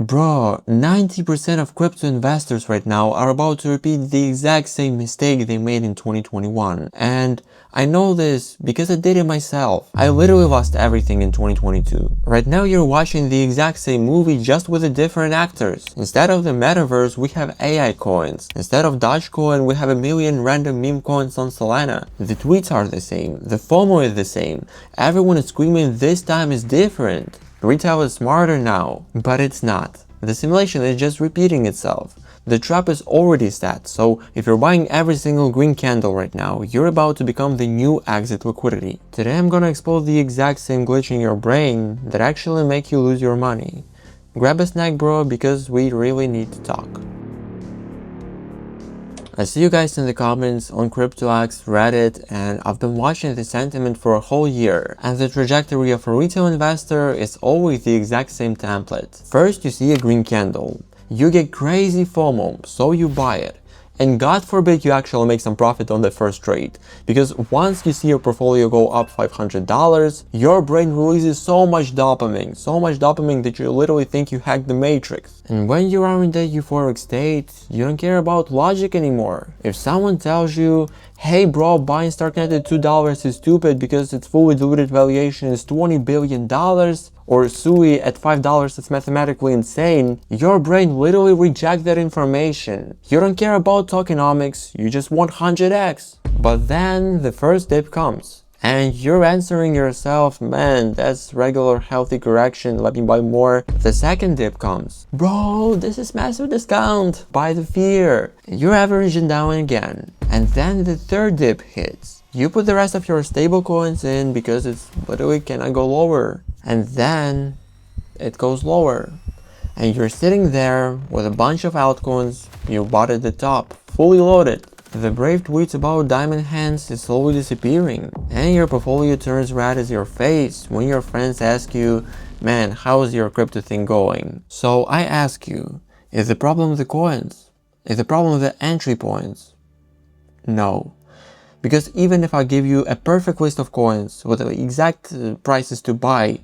Bro, 90% of crypto investors right now are about to repeat the exact same mistake they made in 2021. And I know this because I did it myself. I literally lost everything in 2022. Right now you're watching the exact same movie just with the different actors. Instead of the metaverse, we have AI coins. Instead of Dogecoin, we have a million random meme coins on Solana. The tweets are the same. The FOMO is the same. Everyone is screaming this time is different. Retail is smarter now, but it's not. The simulation is just repeating itself. The trap is already set, so if you're buying every single green candle right now, you're about to become the new exit liquidity. Today I'm gonna expose the exact same glitch in your brain that actually make you lose your money. Grab a snack, bro, because we really need to talk. I see you guys in the comments on CryptoX, Reddit, and I've been watching the sentiment for a whole year, and the trajectory of a retail investor is always the exact same template. First, you see a green candle. You get crazy FOMO, so you buy it. And God forbid you actually make some profit on the first trade, because once you see your portfolio go up $500, your brain releases so much dopamine that you literally think you hacked the matrix. And when you are in that euphoric state, you don't care about logic anymore. If someone tells you, hey bro, buying Starknet at $2 is stupid because its fully diluted valuation is $20 billion, or SUI at $5 is mathematically insane, your brain literally rejects that information. You don't care about tokenomics, you just want 100x. But then the first dip comes. And you're answering yourself, man, that's regular healthy correction, let me buy more. The second dip comes. Bro, this is massive discount, buy the fear. You're averaging down again. And then the third dip hits. You put the rest of your stable coins in because it's literally cannot go lower. And then it goes lower. And you're sitting there with a bunch of altcoins you bought at the top, fully loaded. The brave tweets about diamond hands is slowly disappearing, and your portfolio turns red as your face when your friends ask you, man, how's your crypto thing going? So I ask you, is the problem the coins? Is the problem the entry points? No. Because even if I give you a perfect list of coins with the exact prices to buy,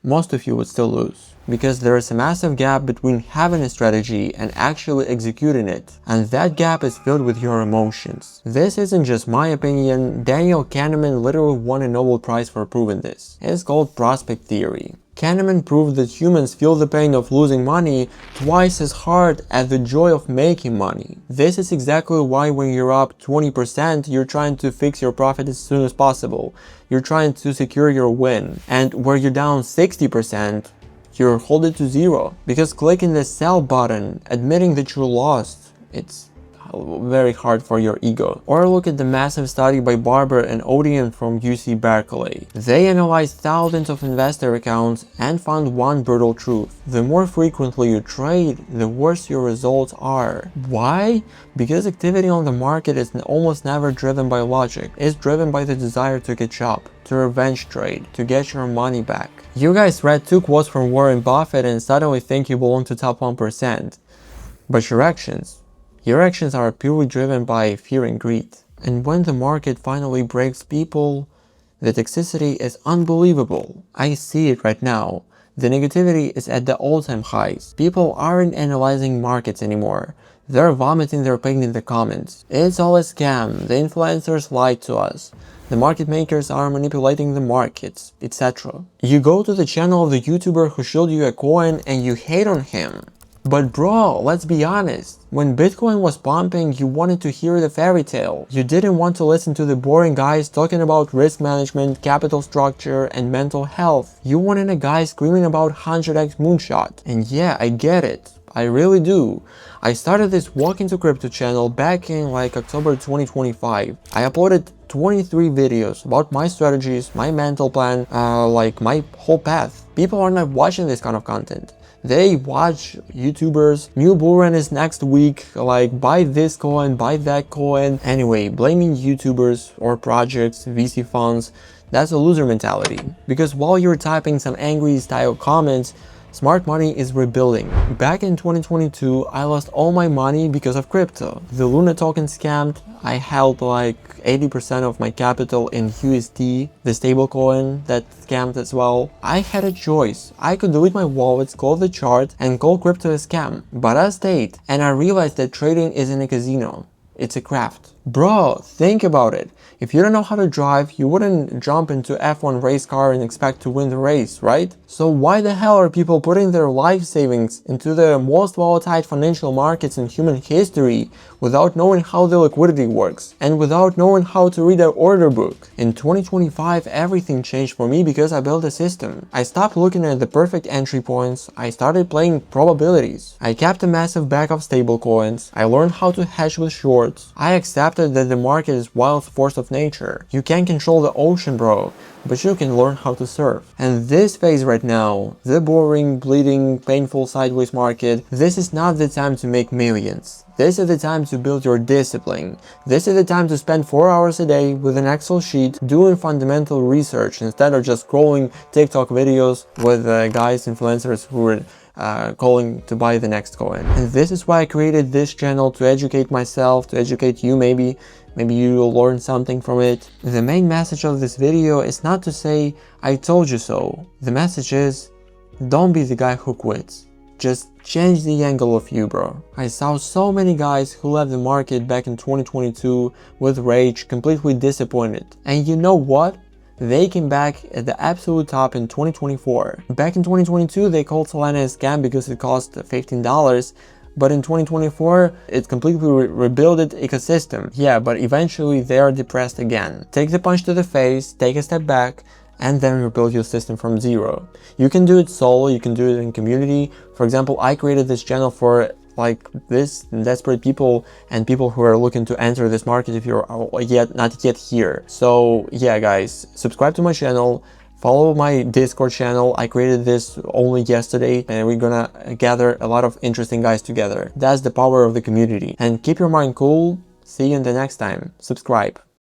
most of you would still lose. Because there is a massive gap between having a strategy and actually executing it. And that gap is filled with your emotions. This isn't just my opinion, Daniel Kahneman literally won a Nobel Prize for proving this. It's called prospect theory. Kahneman proved that humans feel the pain of losing money twice as hard as the joy of making money. This is exactly why when you're up 20%, you're trying to fix your profit as soon as possible. You're trying to secure your win. And where you're down 60%, you're hold it to zero. Because clicking the sell button, admitting that you lost, it's very hard for your ego. Or look at the massive study by Barber and Odeon from UC Berkeley. They analyzed thousands of investor accounts and found one brutal truth. The more frequently you trade, the worse your results are. Why? Because activity on the market is almost never driven by logic. It's driven by the desire to catch up, to revenge trade, to get your money back. You guys read 2 quotes from Warren Buffett and suddenly think you belong to top 1%. But your actions are purely driven by fear and greed. And when the market finally breaks people, the toxicity is unbelievable. I see it right now. The negativity is at the all-time highs. People aren't analyzing markets anymore. They're vomiting their pain in the comments. It's all a scam. The influencers lied to us. The market makers are manipulating the markets, etc. You go to the channel of the YouTuber who showed you a coin and you hate on him. But bro, let's be honest, when Bitcoin was pumping, you wanted to hear the fairy tale. You didn't want to listen to the boring guys talking about risk management, capital structure, and mental health. You wanted a guy screaming about 100x moonshot. And yeah, I get it. I really do. I started this Walk into Crypto channel back in like October 2025. I uploaded 23 videos about my strategies, my mental plan, like my whole path. People are not watching this kind of content. They watch YouTubers, new bull run is next week, like buy this coin, buy that coin. Anyway, blaming YouTubers or projects, VC funds, that's a loser mentality. Because while you're typing some angry style comments, Smart money is rebuilding. Back in 2022, I lost all my money because of crypto. The Luna token scammed. I held like 80% of my capital in USD, the stablecoin that scammed as well. I had a choice. I could delete my wallets, close the chart, and call crypto a scam. But I stayed, and I realized that trading isn't a casino. It's a craft. Bro, think about it. If you don't know how to drive, you wouldn't jump into F1 race car and expect to win the race, right? So why the hell are people putting their life savings into the most volatile financial markets in human history without knowing how the liquidity works and without knowing how to read an order book? In 2025, everything changed for me because I built a system. I stopped looking at the perfect entry points. I started playing probabilities. I kept a massive bag of stablecoins. I learned how to hedge with shorts. I accepted that the market is wild force of nature. You can't control the ocean, bro, but you can learn how to surf. And this phase right now, the boring, bleeding, painful sideways market, this is not the time to make millions. This is the time to build your discipline. This is the time to spend 4 hours a day with an Excel sheet doing fundamental research instead of just scrolling TikTok videos with guys, influencers who are calling to buy the next coin. And this is why I created this channel, to educate myself, to educate you. Maybe you will learn something from it. The main message of this video is not to say I told you so. The message is, don't be the guy who quits. Just change the angle of you, bro. I saw so many guys who left the market back in 2022 with rage, completely disappointed. And you know what? They came back at the absolute top in 2024. Back in 2022, they called Solana a scam because it cost $15. But in 2024, it completely rebuilt its ecosystem. Yeah, but eventually they are depressed again. Take the punch to the face, take a step back, and then rebuild your system from zero. You can do it solo, you can do it in community. For example, I created this channel for like this desperate people and people who are looking to enter this market if you're not yet here. So yeah, guys, subscribe to my channel, follow my Discord channel. I created this only yesterday, and we're gonna gather a lot of interesting guys together. That's the power of the community. And keep your mind cool. See you in the next time. Subscribe.